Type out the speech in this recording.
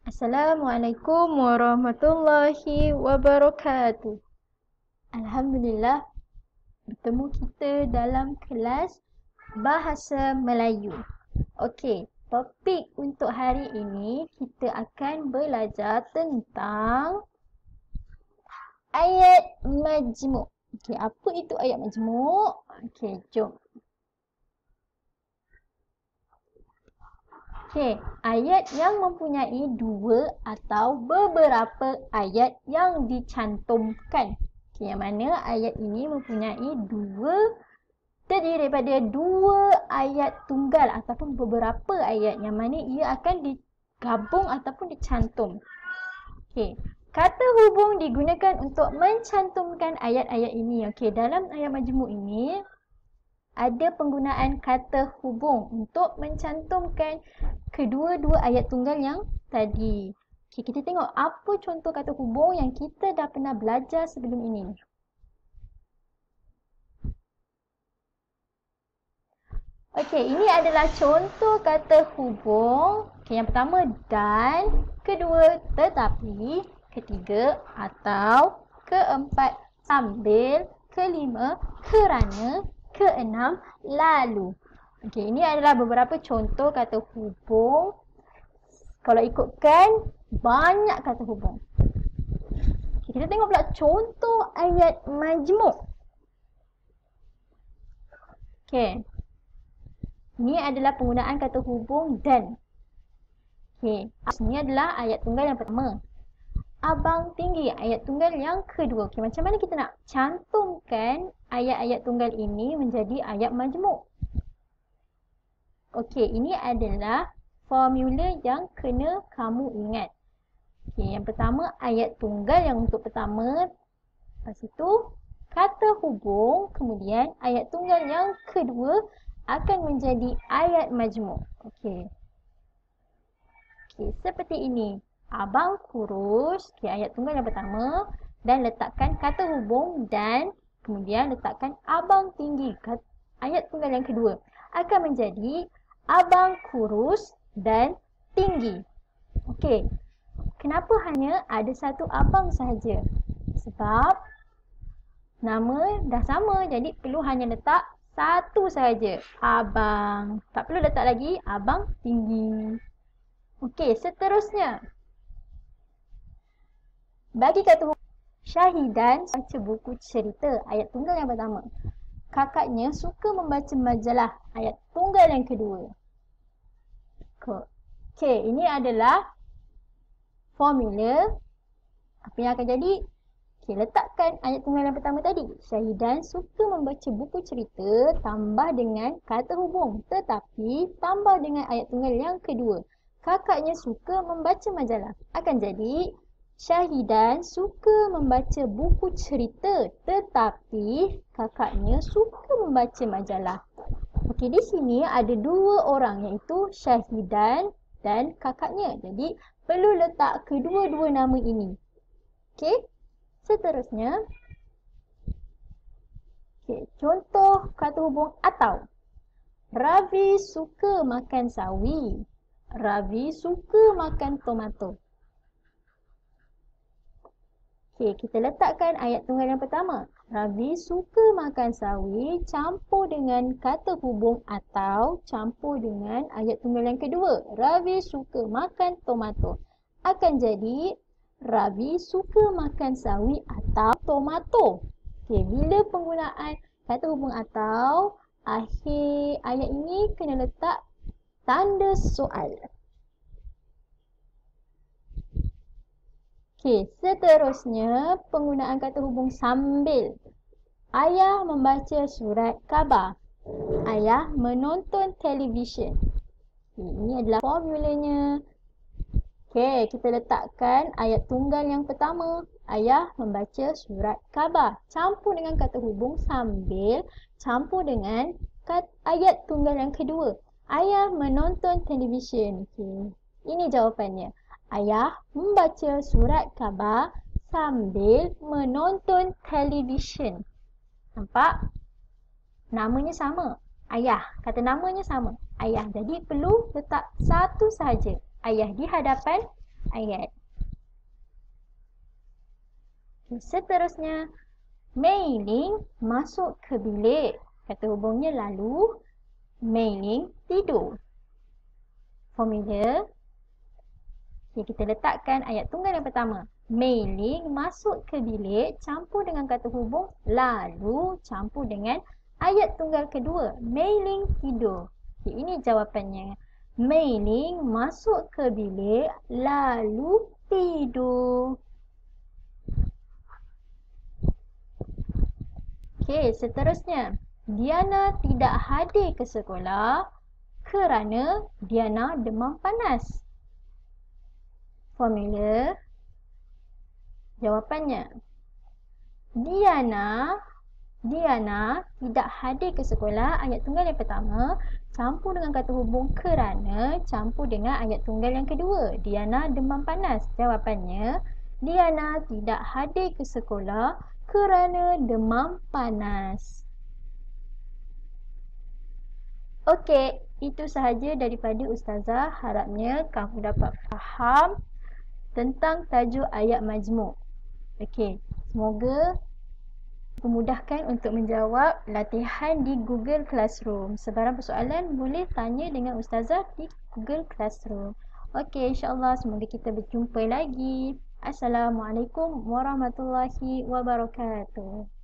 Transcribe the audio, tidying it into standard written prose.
Assalamualaikum warahmatullahi wabarakatuh. Alhamdulillah, bertemu kita dalam kelas Bahasa Melayu. Okey, topik untuk hari ini kita akan belajar tentang ayat majmuk. Okey, apa itu ayat majmuk? Okey, jom. Okey, ayat yang mempunyai dua atau beberapa ayat yang dicantumkan. Okey, yang mana ayat ini mempunyai terdiri daripada dua ayat tunggal ataupun beberapa ayat yang mana ia akan digabung ataupun dicantum. Okey, kata hubung digunakan untuk mencantumkan ayat-ayat ini. Okey, dalam ayat majmuk ini ada penggunaan kata hubung untuk mencantumkan kedua-dua ayat tunggal yang tadi. Okay, kita tengok apa contoh kata hubung yang kita dah pernah belajar sebelum ini. Okey, ini adalah contoh kata hubung. Okay, yang pertama dan, kedua tetapi, ketiga atau, keempat sambil, kelima kerana, keenam lalu. Okey, ini adalah beberapa contoh kata hubung. Kalau ikutkan, banyak kata hubung. Okay, kita tengok pula contoh ayat majmuk. Okey. Ini adalah penggunaan kata hubung dan. Okey, ini adalah ayat tunggal yang pertama. Abang tinggi, ayat tunggal yang kedua. Okey, macam mana kita nak cantumkan ayat-ayat tunggal ini menjadi ayat majmuk? Okey, ini adalah formula yang kena kamu ingat. Okey, yang pertama ayat tunggal yang untuk pertama. Lepas itu kata hubung, kemudian ayat tunggal yang kedua akan menjadi ayat majmuk. Okey. Okey, seperti ini. Abang kurus, okay, ayat tunggal yang pertama, dan letakkan kata hubung dan kemudian letakkan abang tinggi, ayat tunggal yang kedua, akan menjadi abang kurus dan tinggi. Okey, kenapa hanya ada satu abang sahaja? Sebab nama dah sama, jadi perlu hanya letak satu sahaja, abang. Tak perlu letak lagi abang tinggi. Okey, seterusnya. Bagi kata hubung, Syahidan baca buku cerita, ayat tunggal yang pertama. Kakaknya suka membaca majalah, ayat tunggal yang kedua. Okey, ini adalah formula. Apa yang akan jadi? Okey, letakkan ayat tunggal yang pertama tadi. Syahidan suka membaca buku cerita tambah dengan kata hubung. Tetapi tambah dengan ayat tunggal yang kedua. Kakaknya suka membaca majalah. Akan jadi Syahidan suka membaca buku cerita tetapi kakaknya suka membaca majalah. Okey, di sini ada dua orang iaitu Syahidan dan kakaknya. Jadi perlu letak kedua-dua nama ini. Okey, seterusnya. Okey, contoh kata hubung atau. Ravi suka makan sawi. Ravi suka makan tomato. Okey, kita letakkan ayat tunggal yang pertama. Ravi suka makan sawi campur dengan kata hubung atau campur dengan ayat tunggal yang kedua. Ravi suka makan tomato. Akan jadi Ravi suka makan sawi atau tomato. Okey, bila penggunaan kata hubung atau, akhir ayat ini kena letak tanda soal. Okey, seterusnya penggunaan kata hubung sambil. Ayah membaca surat khabar. Ayah menonton televisyen. Okay, ini adalah formulanya. Okey, kita letakkan ayat tunggal yang pertama. Ayah membaca surat khabar. Campur dengan kata hubung sambil. Campur dengan ayat tunggal yang kedua. Ayah menonton televisyen. Okay. Ini jawapannya. Ayah membaca surat khabar sambil menonton televisyen. Nampak? Namanya sama. Ayah. Kata namanya sama. Ayah. Jadi perlu letak satu sahaja. Ayah di hadapan, ayat. Seterusnya, Mei Ling masuk ke bilik. Kata hubungnya lalu Mei Ling tidur. Formula. Kita letakkan ayat tunggal yang pertama. Mei Ling masuk ke bilik campur dengan kata hubung lalu campur dengan ayat tunggal kedua. Mei Ling tidur. Ini jawapannya. Mei Ling masuk ke bilik lalu tidur. Seterusnya. Diana tidak hadir ke sekolah kerana Diana demam panas. Formula. Jawapannya. Diana tidak hadir ke sekolah, ayat tunggal yang pertama campur dengan kata hubung kerana campur dengan ayat tunggal yang kedua. Diana demam panas. Jawapannya, Diana tidak hadir ke sekolah kerana demam panas. Okey, itu sahaja daripada Ustazah. Harapnya kamu dapat faham tentang tajuk ayat majmuk. Okey, semoga memudahkan untuk menjawab latihan di Google Classroom. Sebarang persoalan boleh tanya dengan Ustazah di Google Classroom. Okey, insyaAllah semoga kita berjumpa lagi. Assalamualaikum warahmatullahi wabarakatuh.